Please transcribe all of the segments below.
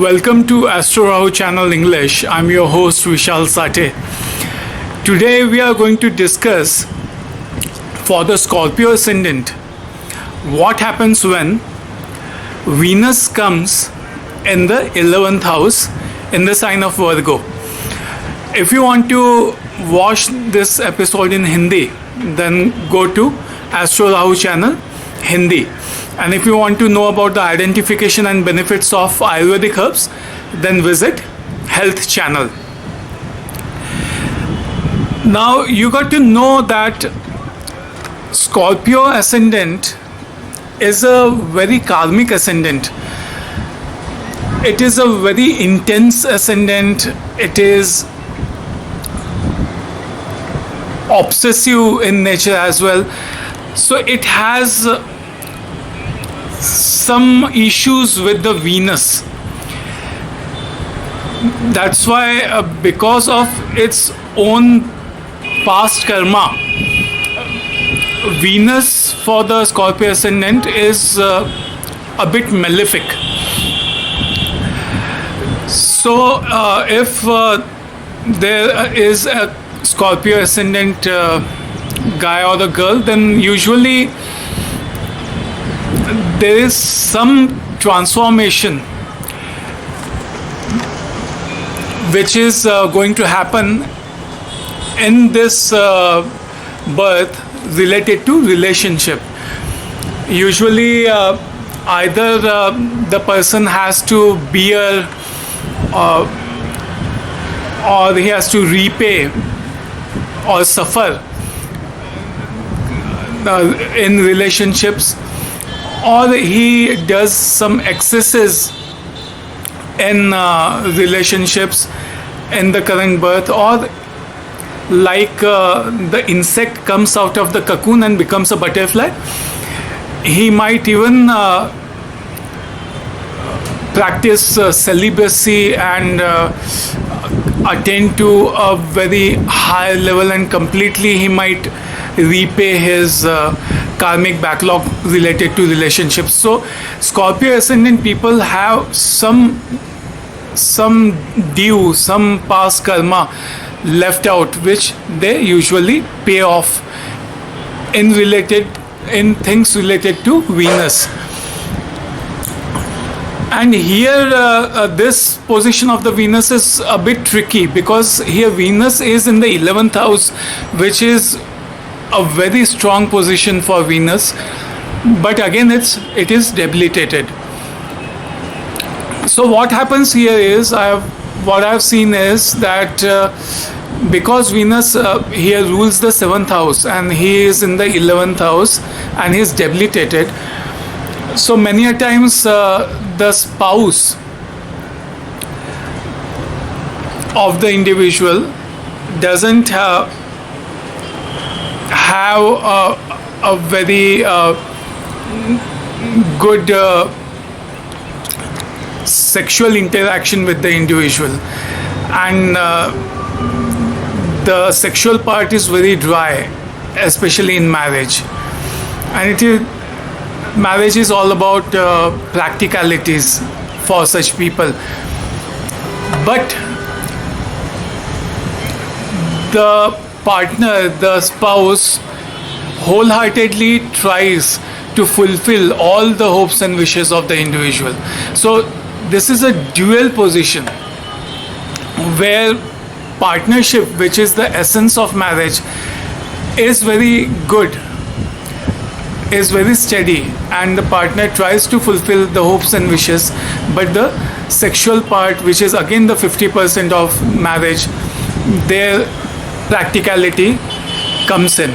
Welcome to Astro Rahu Channel English. I'm your host Vishal Sathye. Today we are going to discuss for the Scorpio Ascendant what happens when Venus comes in the 11th house in the sign of Virgo. If you want to watch this episode in Hindi, then go to Astro Rahu Channel Hindi. And if you want to know about the identification and benefits of Ayurvedic Herbs, then visit Health Channel. Now you got to know that Scorpio Ascendant is a very karmic ascendant. It is a very intense ascendant. It is obsessive in nature as well. So it has some issues with the Venus. That's why because of its own past karma, Venus for the Scorpio Ascendant is a bit malefic. So if there is a Scorpio Ascendant guy or the girl, then usually there is some transformation which is going to happen in this birth related to relationship. Usually either the person has to bear or he has to repay or suffer in relationships, or he does some excesses in relationships in the current birth, or like the insect comes out of the cocoon and becomes a butterfly. He might even practice celibacy and attain to a very high level, and completely he might repay his karmic backlog related to relationships. So Scorpio Ascendant people have some due, some past karma left out, which they usually pay off in things related to Venus. And here this position of the Venus is a bit tricky, because here Venus is in the 11th house, which is a very strong position for Venus, but again it is debilitated. So what happens here is, what I've seen is that because Venus here rules the 7th house and he is in the 11th house and he is debilitated, so many a times the spouse of the individual doesn't have a very good sexual interaction with the individual, and the sexual part is very dry, especially in marriage. And marriage is all about practicalities for such people. But the partner, the spouse, wholeheartedly tries to fulfill all the hopes and wishes of the individual. So this is a dual position where partnership, which is the essence of marriage, is very good, is very steady, and the partner tries to fulfill the hopes and wishes, but the sexual part, which is again the 50% of marriage, their practicality comes in.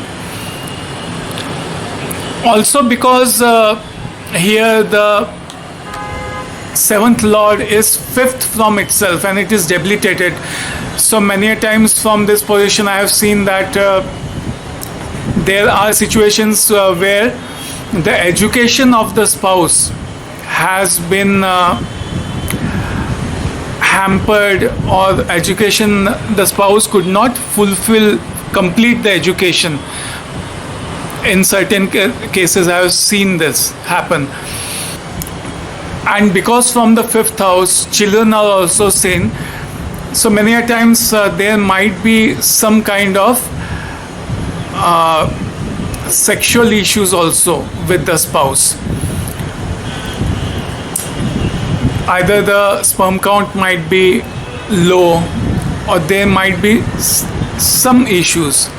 Also because here the 7th lord is 5th from itself and it is debilitated. So many a times from this position I have seen that there are situations where the education of the spouse has been hampered, or the spouse could not complete the education. In certain cases I have seen this happen. And because from the fifth house, children are also seen. So many a times there might be some kind of sexual issues also with the spouse. Either the sperm count might be low, or there might be some issues.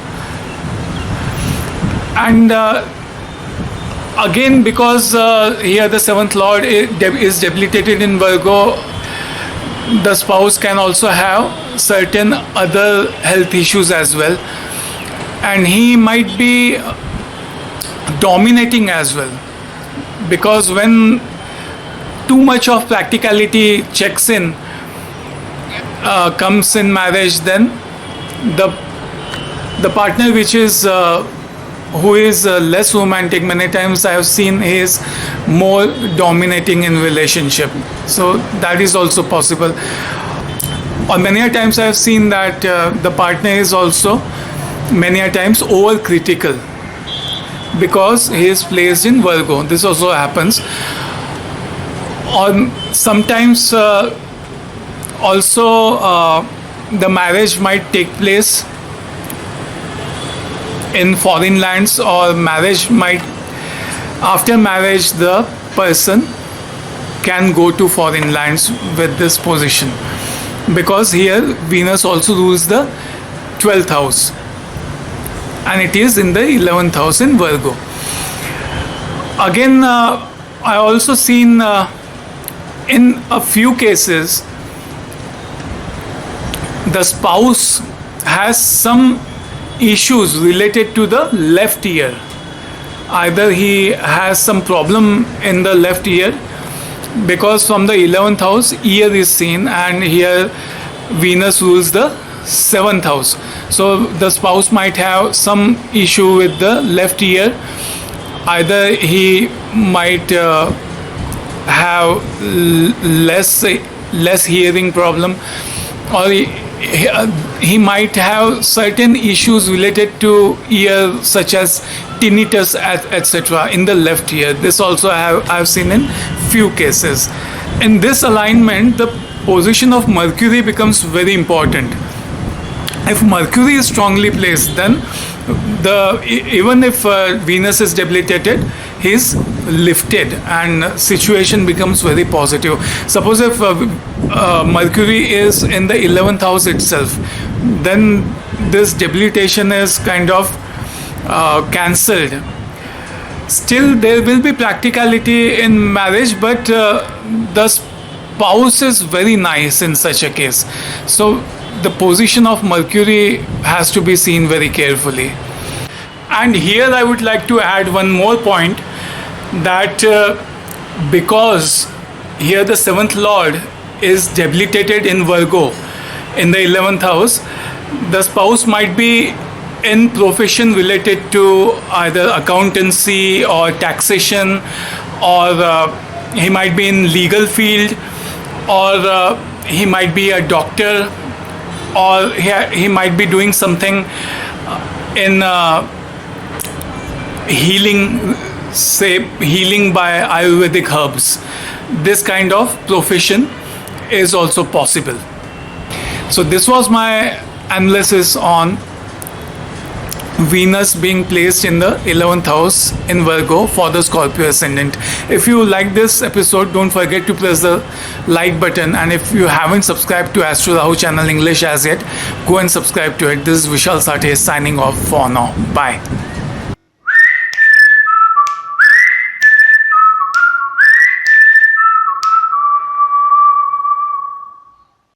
And again, because here the seventh lord is debilitated in Virgo, the spouse can also have certain other health issues as well, and he might be dominating as well, because when too much of practicality checks in comes in marriage, then the partner which is who is less romantic, many times I have seen he is more dominating in relationship. So that is also possible. Or many a times I have seen that the partner is also many a times overcritical because he is placed in Virgo. This also happens. Or sometimes also the marriage might take place in foreign lands, or marriage might, after marriage the person can go to foreign lands with this position, because here Venus also rules the 12th house and it is in the 11th house in Virgo. Again, I also seen in a few cases the spouse has some issues related to the left ear. Either he has some problem in the left ear, because from the 11th house ear is seen, and here Venus rules the 7th house. So the spouse might have some issue with the left ear. Either he might have less hearing problem, or he might have certain issues related to ear, such as tinnitus, etc. in the left ear. This also I've seen in few cases. In this alignment, the position of Mercury becomes very important. If Mercury is strongly placed, then even if Venus is debilitated, he is lifted and situation becomes very positive. Suppose if Mercury is in the 11th house itself, then this debilitation is kind of cancelled. Still there will be practicality in marriage, but the spouse is very nice in such a case. So the position of Mercury has to be seen very carefully. And here I would like to add one more point, that because here the 7th lord is debilitated in Virgo in the 11th house, the spouse might be in profession related to either accountancy or taxation, or he might be in legal field, or he might be a doctor, or he might be doing something in healing, say healing by Ayurvedic herbs. This kind of profession is also possible. So this was my analysis on Venus being placed in the 11th house in Virgo for the Scorpio Ascendant. If you like this episode, don't forget to press the like button, and if you haven't subscribed to Astro Rahu Channel English as yet, go and subscribe to it. This is Vishal Sathye signing off for now. Bye.